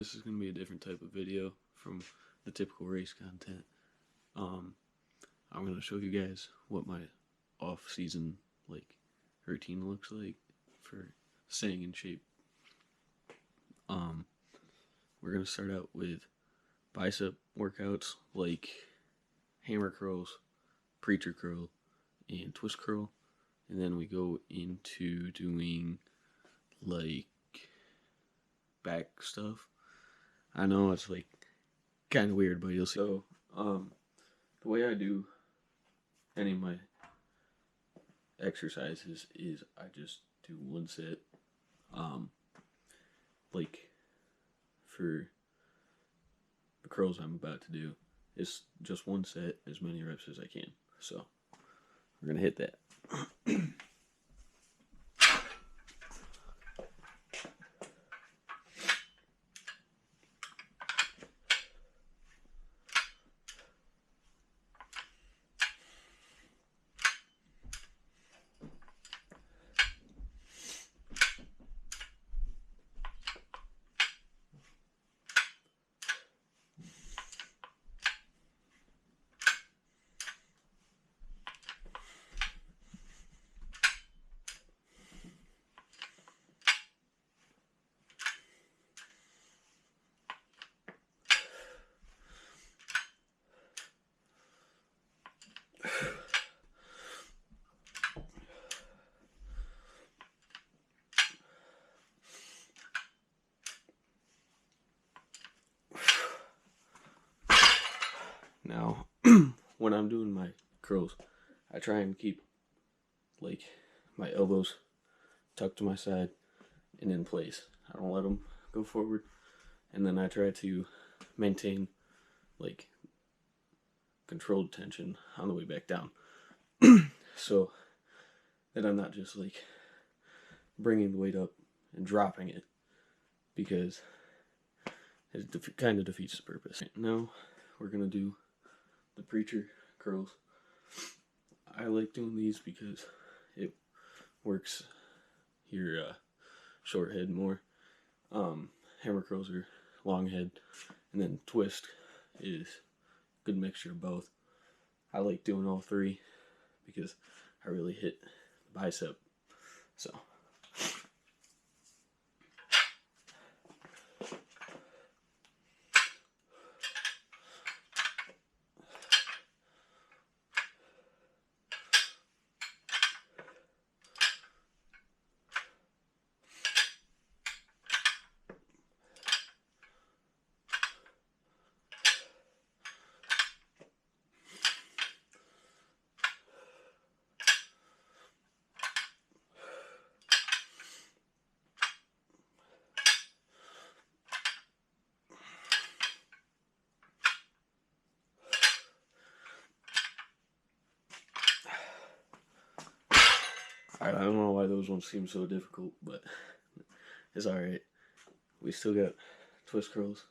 This is going to be a different type of video from the typical race content. I'm going to show you guys what my off-season routine looks like for staying in shape. We're going to start out with bicep workouts like hammer curls, preacher curl, and twist curl. And then we go into doing back stuff. I know it's kind of weird, but you'll see. So, the way I do any of my exercises is I just do one set. For the curls I'm about to do, it's just one set, as many reps as I can. So, we're gonna hit that. Now, when I'm doing my curls, I try and keep my elbows tucked to my side and in place. I don't let them go forward, and then I try to maintain controlled tension on the way back down, so that I'm not just bringing the weight up and dropping it, because it kind of defeats the purpose. Now we're gonna do the preacher curls. I like doing these because it works your short head more. Hammer curls are long head, and then twist is a good mixture of both. I like doing all three because I really hit the bicep. So I don't know why those ones seem so difficult, but it's alright. We still got twist curls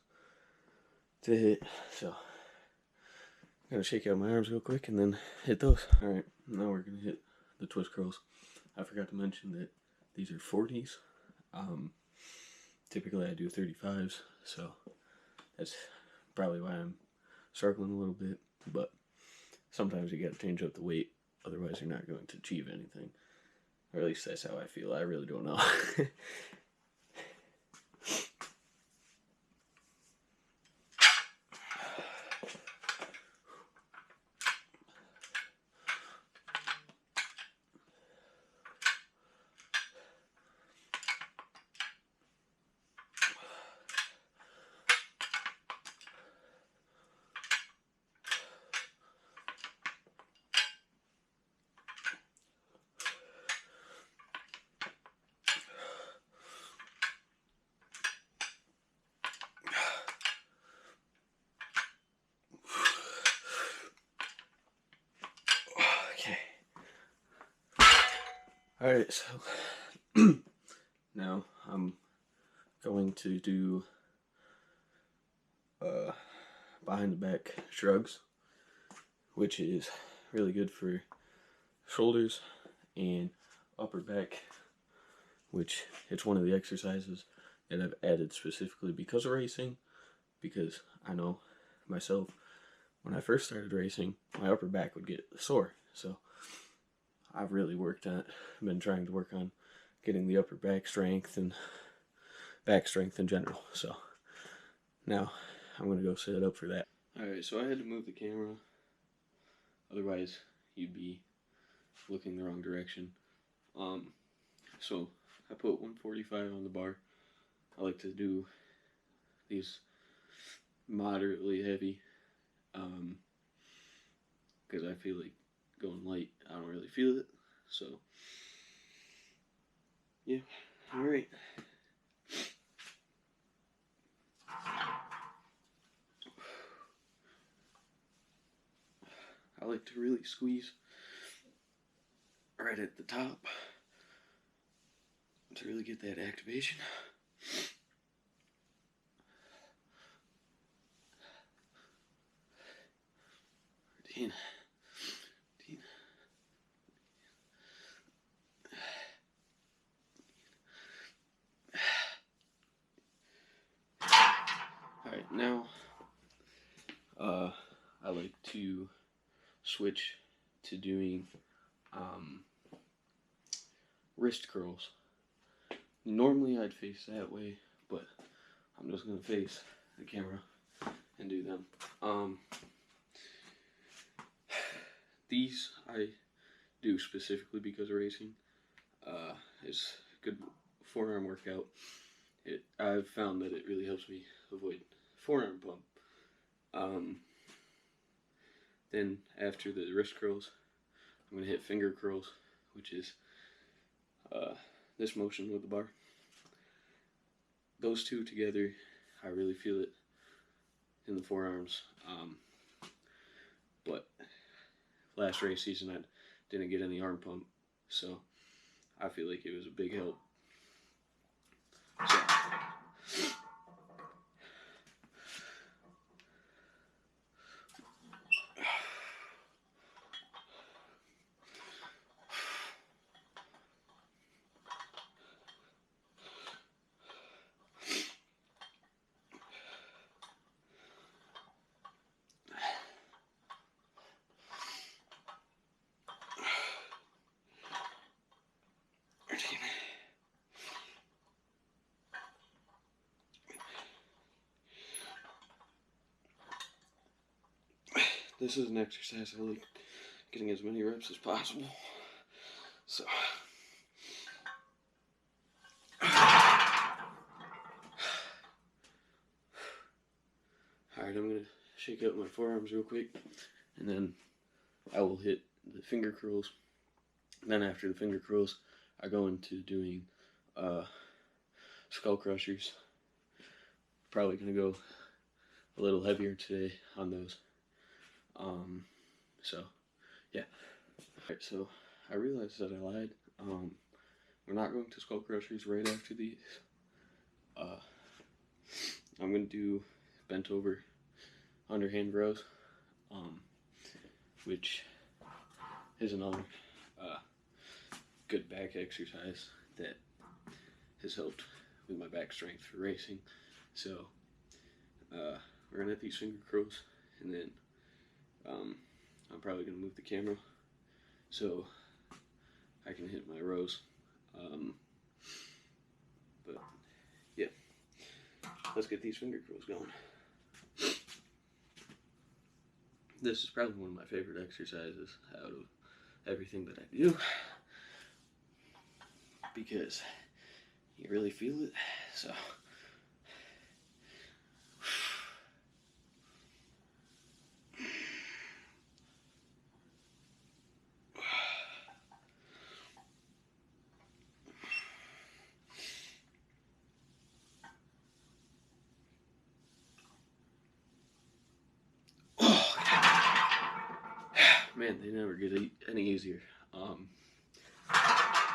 to hit, so I'm gonna shake out my arms real quick and then hit those. Alright, now we're gonna hit the twist curls. I forgot to mention that these are 40s. Typically I do 35s, so that's probably why I'm struggling a little bit, but sometimes you gotta change up the weight, otherwise you're not going to achieve anything. Or at least that's how I feel. I really don't know. Alright, so now I'm going to do behind the back shrugs, which is really good for shoulders and upper back, which it's one of the exercises that I've added specifically because of racing, because I know myself, when I first started racing, my upper back would get sore. So I've really worked on it. I've been trying to work on getting the upper back strength and back strength in general. So now I'm going to go set up for that. Alright, so I had to move the camera. Otherwise, you'd be looking the wrong direction. So I put 145 on the bar. I like to do these moderately heavy, because I feel like going light, I don't really feel it. So, yeah, alright. I like to really squeeze right at the top to really get that activation. Dean. Alright, now I like to switch to doing wrist curls. Normally I'd face that way, but I'm just gonna face the camera and do them. These I do specifically because of racing. It's a good forearm workout. I've found that it really helps me avoid forearm pump. Then after the wrist curls, I'm going to hit finger curls, which is this motion with the bar. Those two together, I really feel it in the forearms. But last race season, I didn't get any arm pump, so I feel like it was a big help. So, this is an exercise I like getting as many reps as possible. So, alright, I'm going to shake out my forearms real quick, and then I will hit the finger curls. Then after the finger curls, I go into doing skull crushers. Probably going to go a little heavier today on those. So, yeah. Alright, so I realized that I lied. We're not going to skull crushers right after these. I'm going to do bent over underhand rows, which is another good back exercise that has helped with my back strength for racing. So we're gonna hit these finger curls, and then I'm probably gonna move the camera so I can hit my rows. But yeah, let's get these finger curls going. This is probably one of my favorite exercises out of everything that I do, because you really feel it. So man, they never get any easier.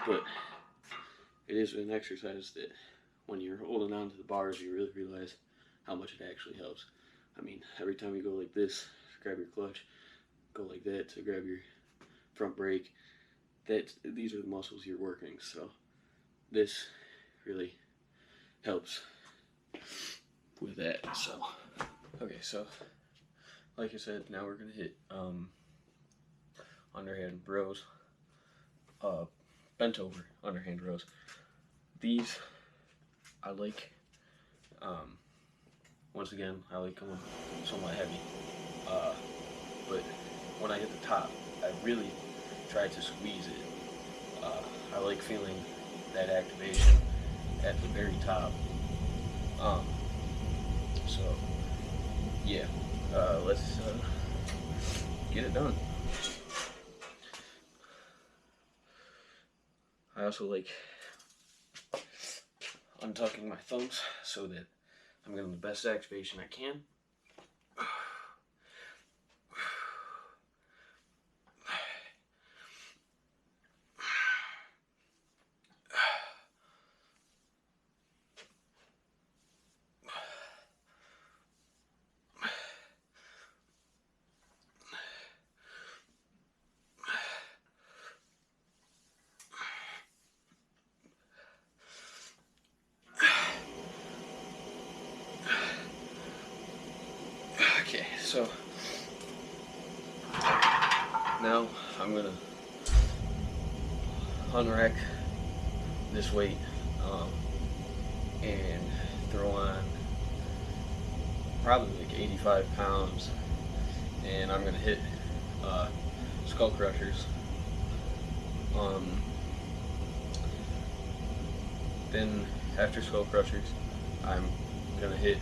But it is an exercise that when you're holding on to the bars, you really realize how much it actually helps. I mean, every time you go like this, grab your clutch, go like that to grab your front brake, these are the muscles you're working. So this really helps with that. So, okay, so like I said, now we're gonna hit underhand rows, bent over underhand rows. These I like. Once again, I like going somewhat heavy, but when I hit the top, I really try to squeeze it. I like feeling that activation at the very top. So yeah, let's get it done. I also like untucking my thumbs so that I'm getting the best activation I can. Okay, so now I'm gonna unrack this weight and throw on probably like 85 pounds, and I'm gonna hit skull crushers. Then after skull crushers, I'm gonna hit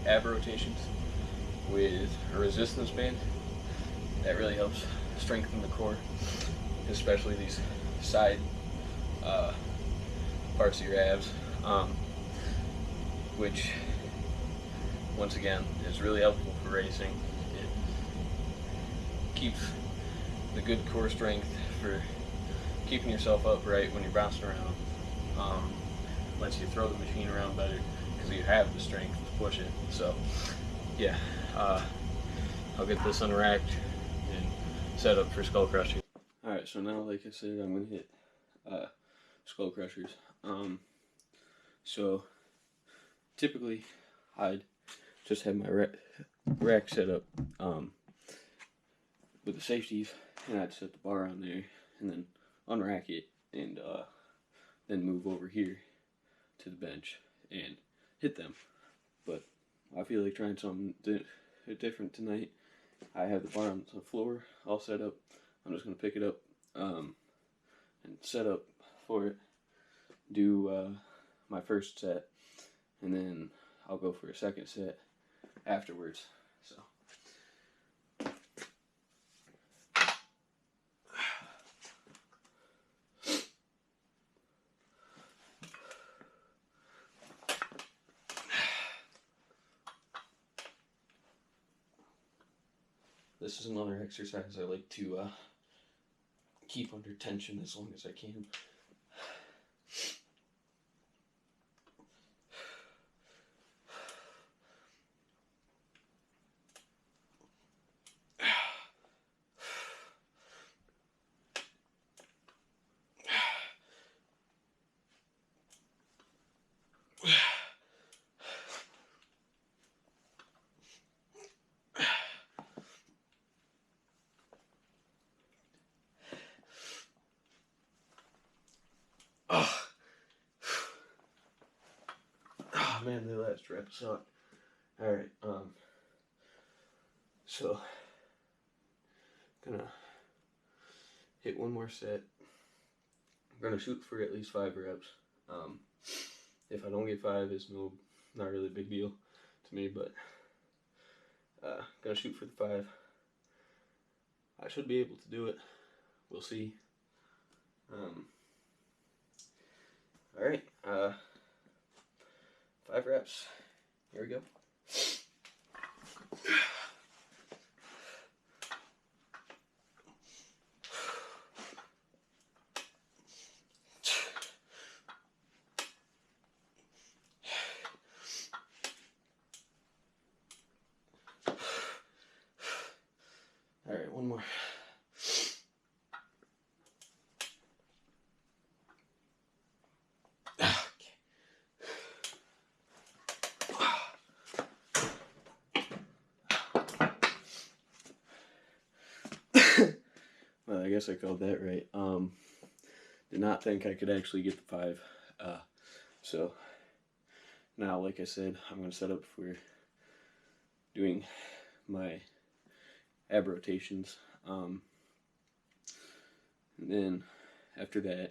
ab rotations with a resistance band. That really helps strengthen the core, especially these side parts of your abs, which once again is really helpful for racing. It keeps the good core strength for keeping yourself upright when you're bouncing around. Lets you throw the machine around better because you have the strength to push it. So yeah, I'll get this unracked and set up for skull crushing. Alright, so now like I said, I'm gonna hit skull crushers. So typically I'd just have my rack set up with the safeties, and I'd set the bar on there and then unrack it and then move over here to the bench and hit them. But I feel like trying something different tonight. I have the bar on the floor all set up. I'm just going to pick it up and set up for it, do my first set, and then I'll go for a second set afterwards. So this is another exercise I like to keep under tension as long as I can. Oh man, the last rep sucked. Alright, so gonna hit one more set. I'm gonna shoot for at least 5 reps. If I don't get 5, it's not really a big deal to me, but gonna shoot for the 5. I should be able to do it. We'll see. Alright, 5 reps. Here we go. Alright, one more. guess I called that right. Did not think I could actually get the 5. So now, like I said, I'm going to set up for doing my ab rotations. And then after that,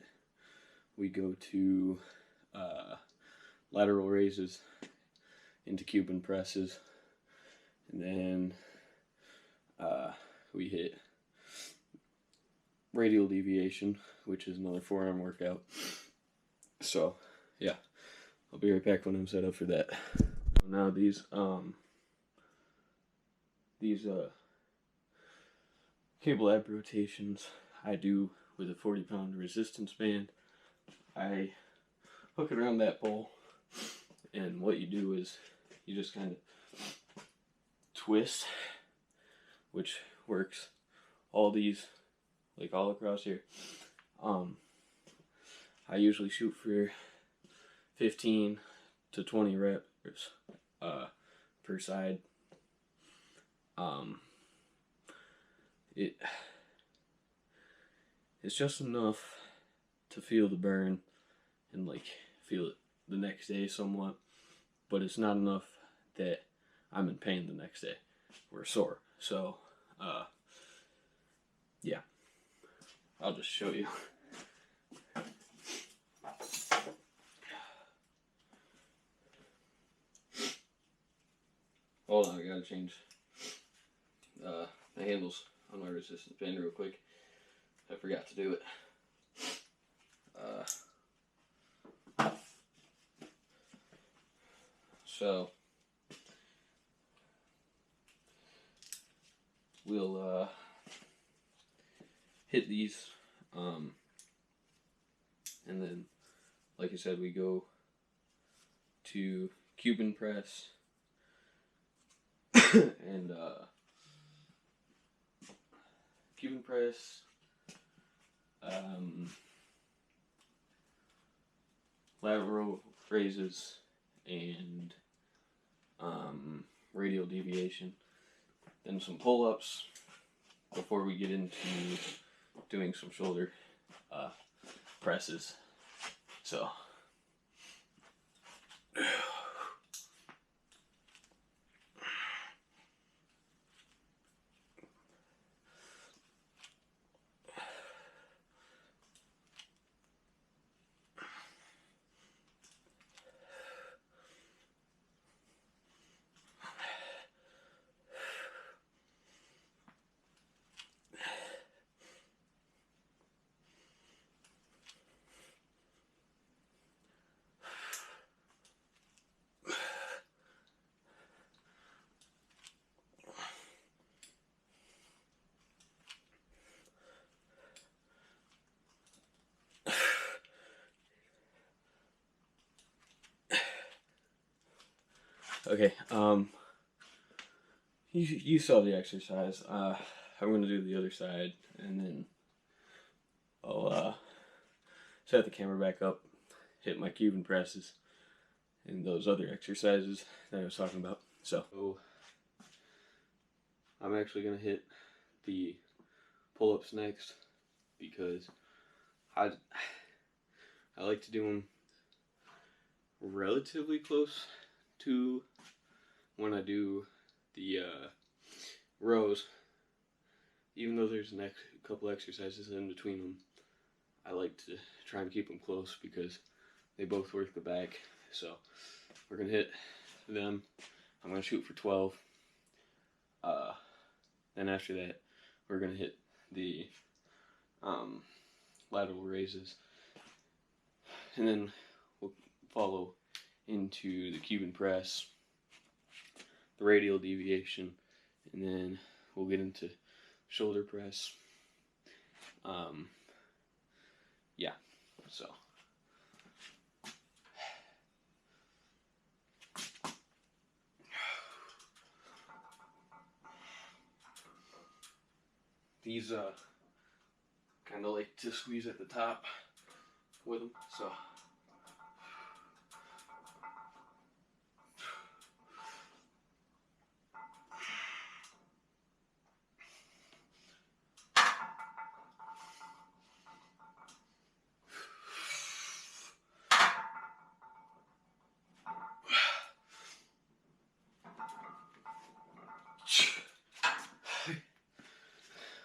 we go to lateral raises into Cuban presses. And then we hit radial deviation, which is another forearm workout. So, yeah, I'll be right back when I'm set up for that. Now these cable ab rotations I do with a 40-pound resistance band. I hook it around that pole, and what you do is you just kind of twist, which works all these, like all across here. I usually shoot for 15 to 20 reps per side. It's just enough to feel the burn and like feel it the next day somewhat, but it's not enough that I'm in pain the next day or sore. So yeah, I'll just show you. Hold on, I gotta change the handles on my resistance band real quick. I forgot to do it. So we'll hit these, and then, like I said, we go to Cuban press and Cuban press, lateral raises, and radial deviation. Then some pull-ups before we get into doing some shoulder presses. So okay, you saw the exercise. I'm gonna do the other side, and then I'll set the camera back up, hit my Cuban presses, and those other exercises that I was talking about. So I'm actually gonna hit the pull-ups next because I like to do them relatively close to when I do the rows, even though there's a couple exercises in between them. I like to try and keep them close because they both work the back. So we're gonna hit them. I'm gonna shoot for 12. Then after that, we're gonna hit the lateral raises, and then we'll follow into the Cuban press, the radial deviation, and then we'll get into shoulder press. Yeah, so these kind of like to squeeze at the top with them, so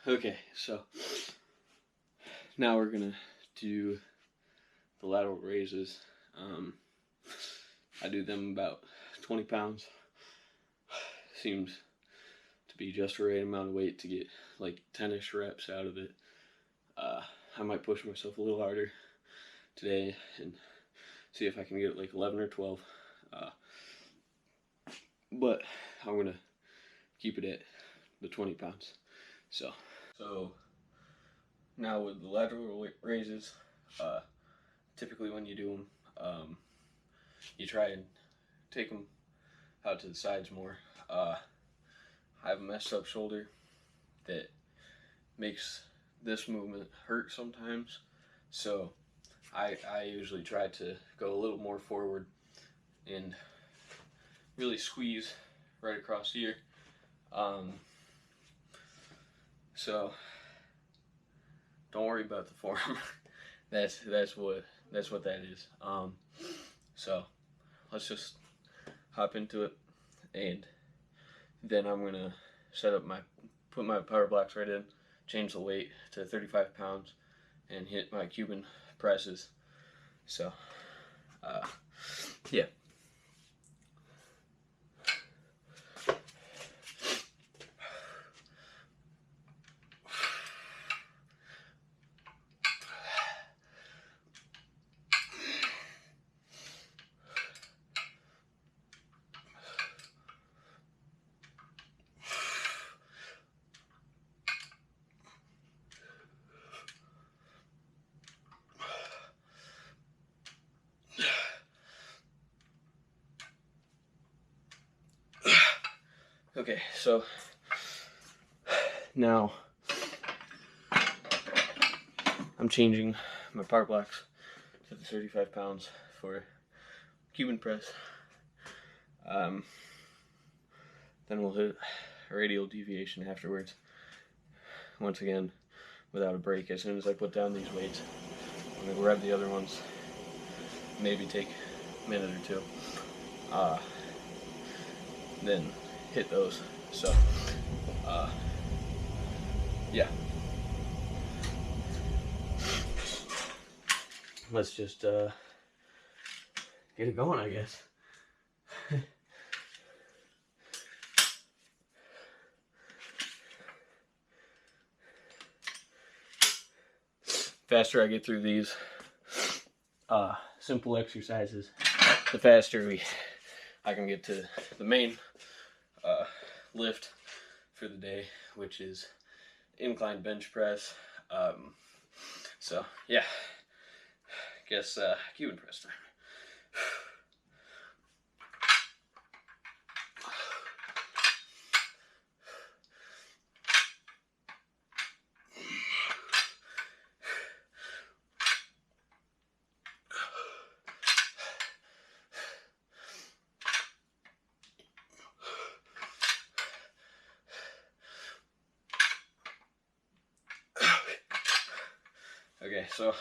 Okay, so now we're gonna do the lateral raises. I do them about 20 pounds. Seems to be just the right amount of weight to get like 10-ish reps out of it. I might push myself a little harder today and see if I can get like 11 or 12. But I'm gonna keep it at the 20 pounds. So now with the lateral raises, typically when you do them, you try and take them out to the sides more. I have a messed up shoulder that makes this movement hurt sometimes, so I usually try to go a little more forward and really squeeze right across here. So don't worry about the form. that's what that is. So let's just hop into it, and then I'm gonna put my power blocks right in, change the weight to 35 pounds, and hit my Cuban presses. So yeah. Okay, so now I'm changing my power blocks to the 35 pounds for Cuban press. Then we'll hit a radial deviation afterwards. Once again, without a break. As soon as I put down these weights, I'm gonna grab the other ones, maybe take a minute or two, then hit those. So yeah, let's just get it going, I guess. Faster I get through these simple exercises, the faster I can get to the main lift for the day, which is incline bench press. So yeah, guess Cuban press time. Okay, so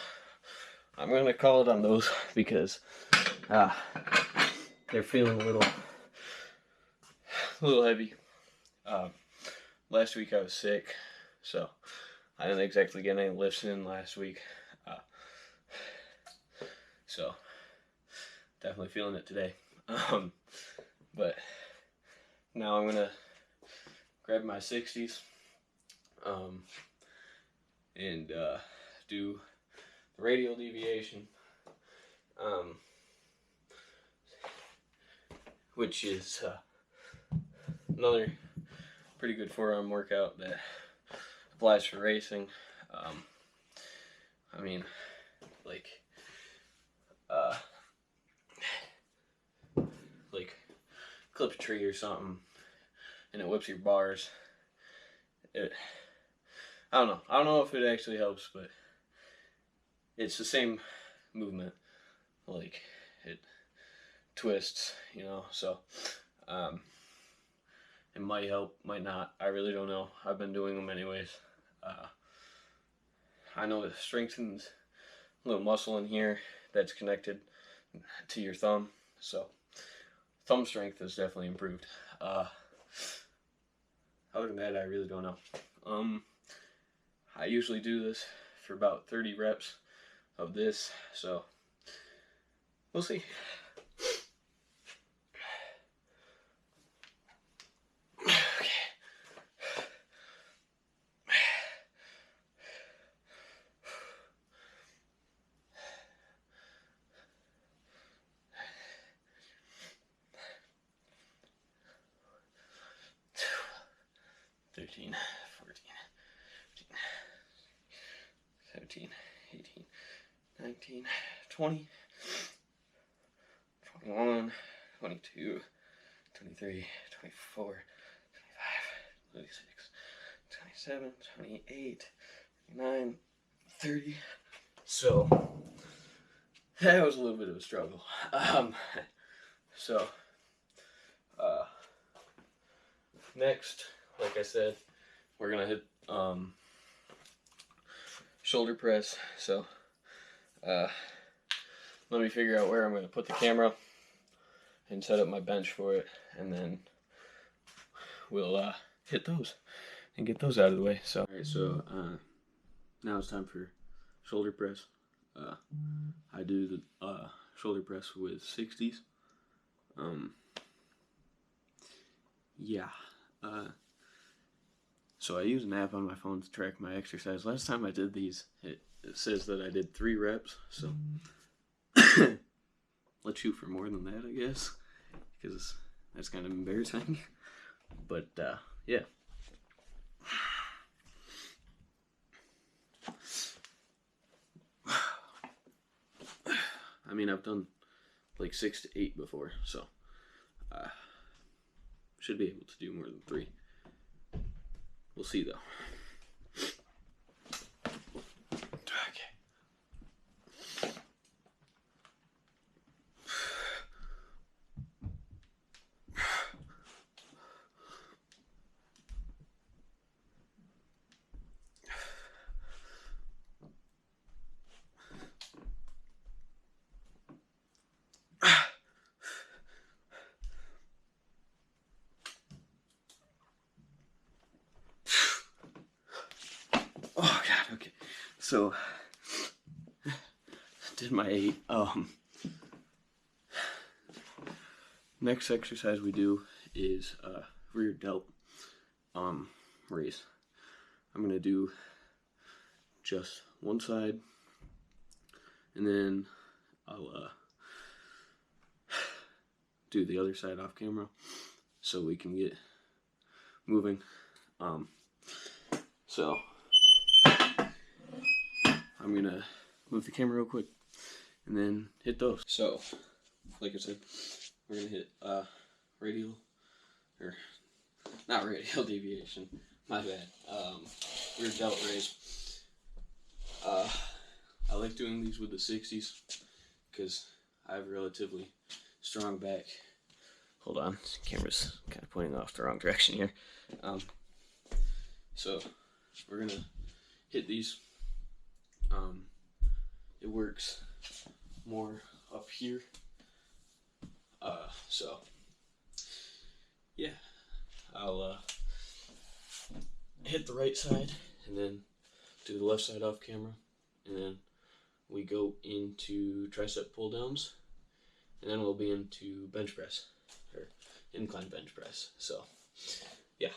I'm gonna call it on those because they're feeling a little heavy. Last week I was sick, so I didn't exactly get any lifts in last week. So definitely feeling it today. But now I'm gonna grab my 60s and do the radial deviation, which is another pretty good forearm workout that applies for racing. I mean, like clip a tree or something and it whips your bars. I don't know if it actually helps, but it's the same movement. Like, it twists, you know, so it might help, might not. I really don't know. I've been doing them anyways. I know it strengthens a little muscle in here that's connected to your thumb, so thumb strength is definitely improved. Other than that, I really don't know. I usually do this for about 30 reps of this, so we'll see. Okay. 13, 14, 15, 17, 18, 19, 20, 21, 22, 23, 24, 25, 26, 27, 28, 29, 30. So that was a little bit of a struggle. Next, like I said, we're gonna hit shoulder press. So let me figure out where I'm gonna put the camera and set up my bench for it, and then we'll hit those and get those out of the way. So all right, so now it's time for shoulder press. I do the shoulder press with 60s. Yeah. So I use an app on my phone to track my exercise. Last time I did these, it says that I did 3 reps. So let's shoot for more than that, I guess, because that's kind of embarrassing. But yeah. I mean, I've done like 6 to 8 before, so should be able to do more than 3. We'll see though. Okay. Oh god, okay. So did my 8. Next exercise we do is rear delt raise. I'm gonna do just one side, and then I'll do the other side off camera so we can get moving. So I'm gonna move the camera real quick and then hit those. So, like I said, we're gonna hit radial, or not radial deviation, my bad, rear delt raise. I like doing these with the 60s because I have a relatively strong back. Hold on, the camera's kind of pointing off the wrong direction here. So we're gonna hit these. It works more up here. So yeah, I'll hit the right side and then do the left side off camera, and then we go into tricep pull downs, and then we'll be into bench press, or incline bench press. So yeah.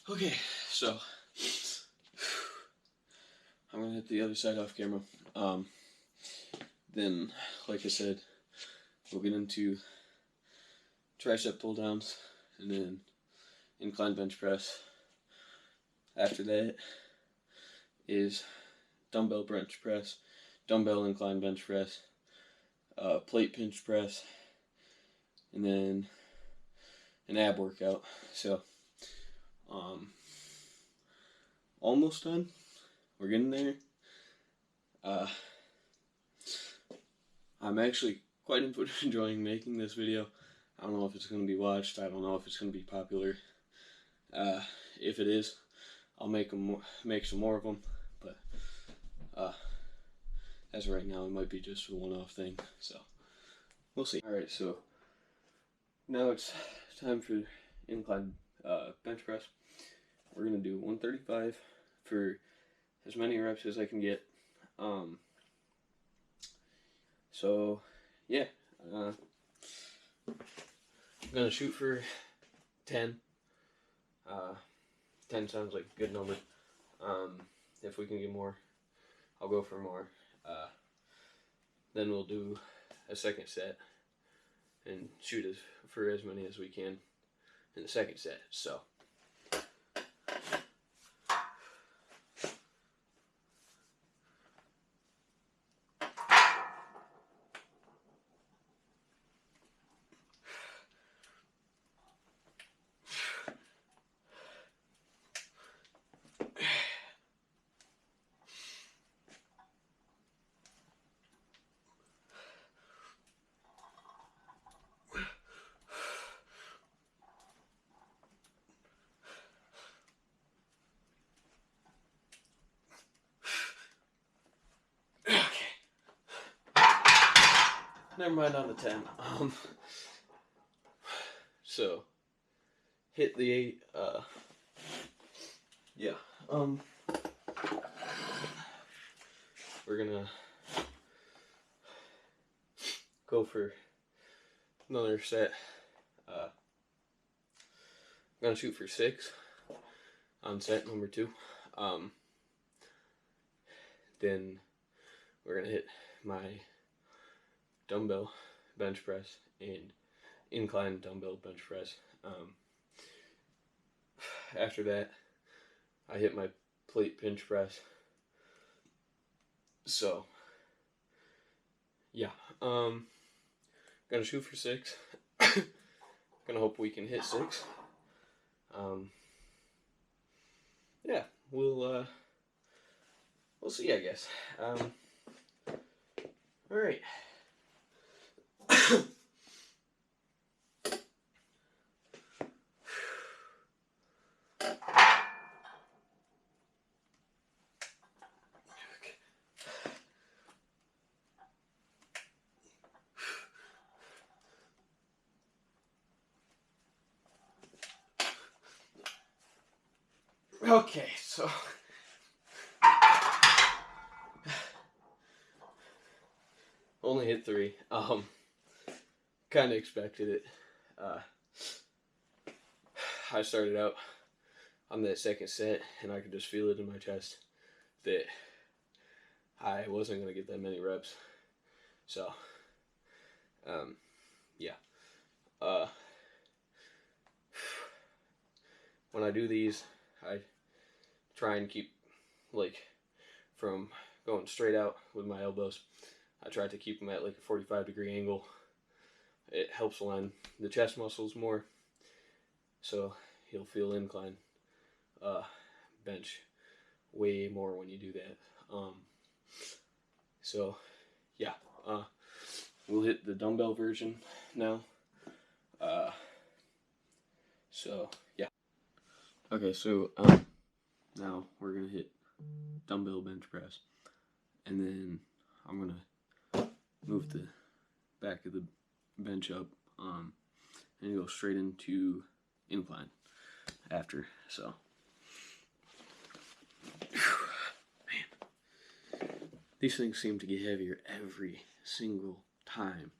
Okay, so I'm gonna hit the other side off camera. Then, like I said, we'll get into tricep pull downs and then incline bench press. After that is dumbbell bench press, dumbbell incline bench press, plate pinch press, and then an ab workout. So almost done. we're getting there. I'm actually quite enjoying making this video. I don't know if it's going to be watched. I don't know if it's going to be popular. If it is, I'll make some more of them. But as of right now, it might be just a one-off thing. So we'll see. All right, so now it's time for incline bench press. We're gonna do 135 for as many reps as I can get. So yeah, I'm gonna shoot for 10. 10 sounds like a good number. If we can get more, I'll go for more. Then we'll do a second set and shoot for as many as we can in the second set. So never mind on the 10. So hit the 8. Yeah. We're gonna go for another set. I'm gonna shoot for 6 on set number 2. Then we're gonna hit my dumbbell bench press and incline dumbbell bench press. After that, I hit my plate bench press. So yeah, gonna shoot for 6. Gonna hope we can hit 6. Yeah, we'll see, I guess. All right. Okay, so only hit 3. Kind of expected it. I started out on that second set, and I could just feel it in my chest that I wasn't gonna get that many reps. So, yeah. When I do these, I try and keep, like, from going straight out with my elbows. I try to keep them at like a 45-degree angle. It helps align the chest muscles more, so you'll feel incline bench way more when you do that. So yeah, we'll hit the dumbbell version now. So yeah. Okay, so now we're gonna hit dumbbell bench press, and then I'm gonna move the back of the bench up, and go straight into incline after. So, man, these things seem to get heavier every single time.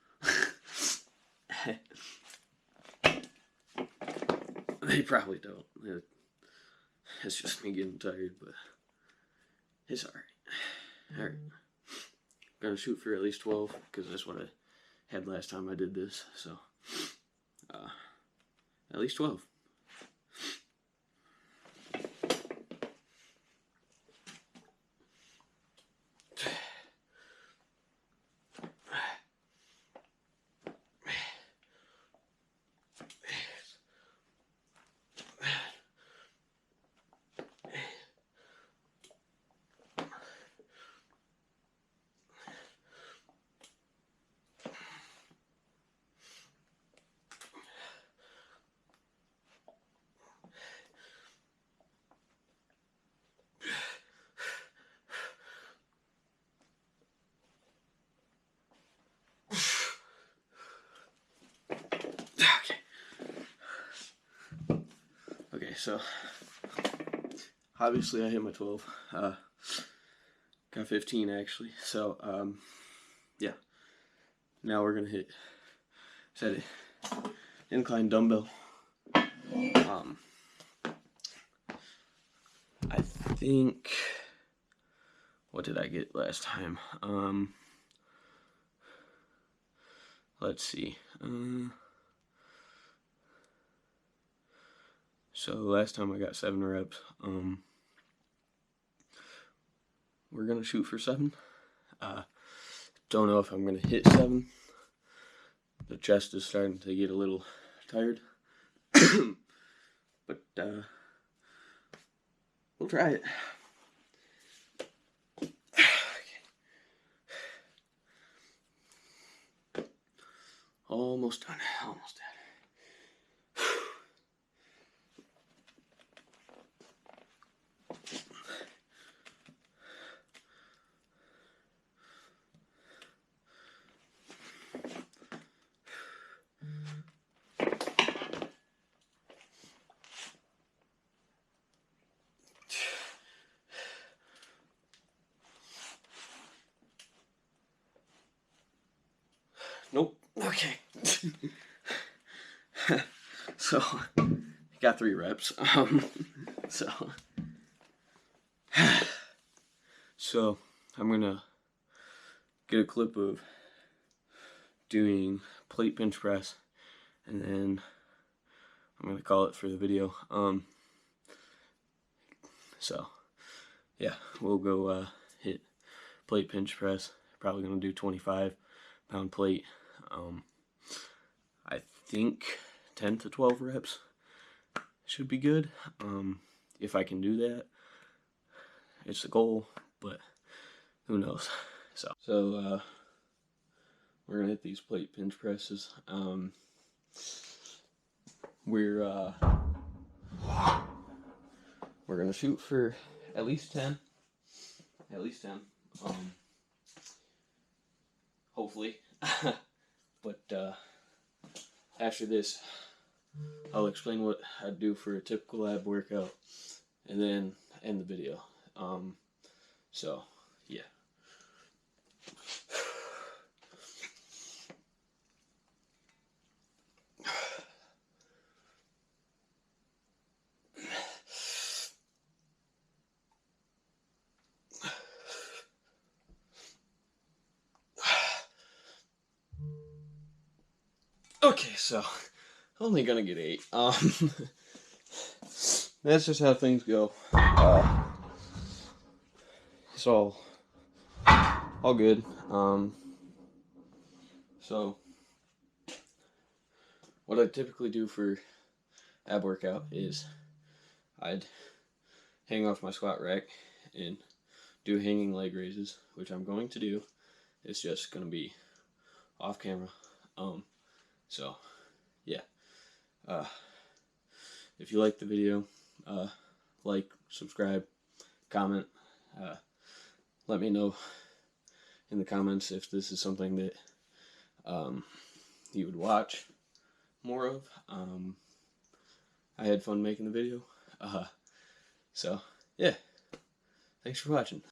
They probably don't. It's just me getting tired, but it's alright. Alright. Gonna shoot for at least 12, because that's what I had last time I did this, so at least 12. so obviously I hit my 12. Got 15 actually. So yeah. Now we're gonna set it incline dumbbell. I think, what did I get last time? Let's see. So last time I got 7 reps. We're gonna shoot for 7. Don't know if I'm gonna hit 7. The chest is starting to get a little tired. But we'll try it. Almost done. Almost done. Nope. Okay. So, got 3 reps. So I'm gonna get a clip of doing plate bench press, and then I'm gonna call it for the video. So yeah, we'll go hit plate bench press. Probably gonna do 25-pound plate. I think 10 to 12 reps should be good. If I can do that, it's the goal, but who knows. So we're gonna hit these plate bench presses. We're gonna shoot for at least 10. At least 10. Hopefully. But after this, I'll explain what I'd do for a typical ab workout, and then end the video. So yeah. Okay, so only gonna get 8. That's just how things go. It's all good. So what I typically do for ab workout is I'd hang off my squat rack and do hanging leg raises, which I'm going to do. It's just gonna be off camera. So yeah. If you like the video, like, subscribe, comment. Let me know in the comments if this is something that you would watch more of. I had fun making the video. So yeah, thanks for watching.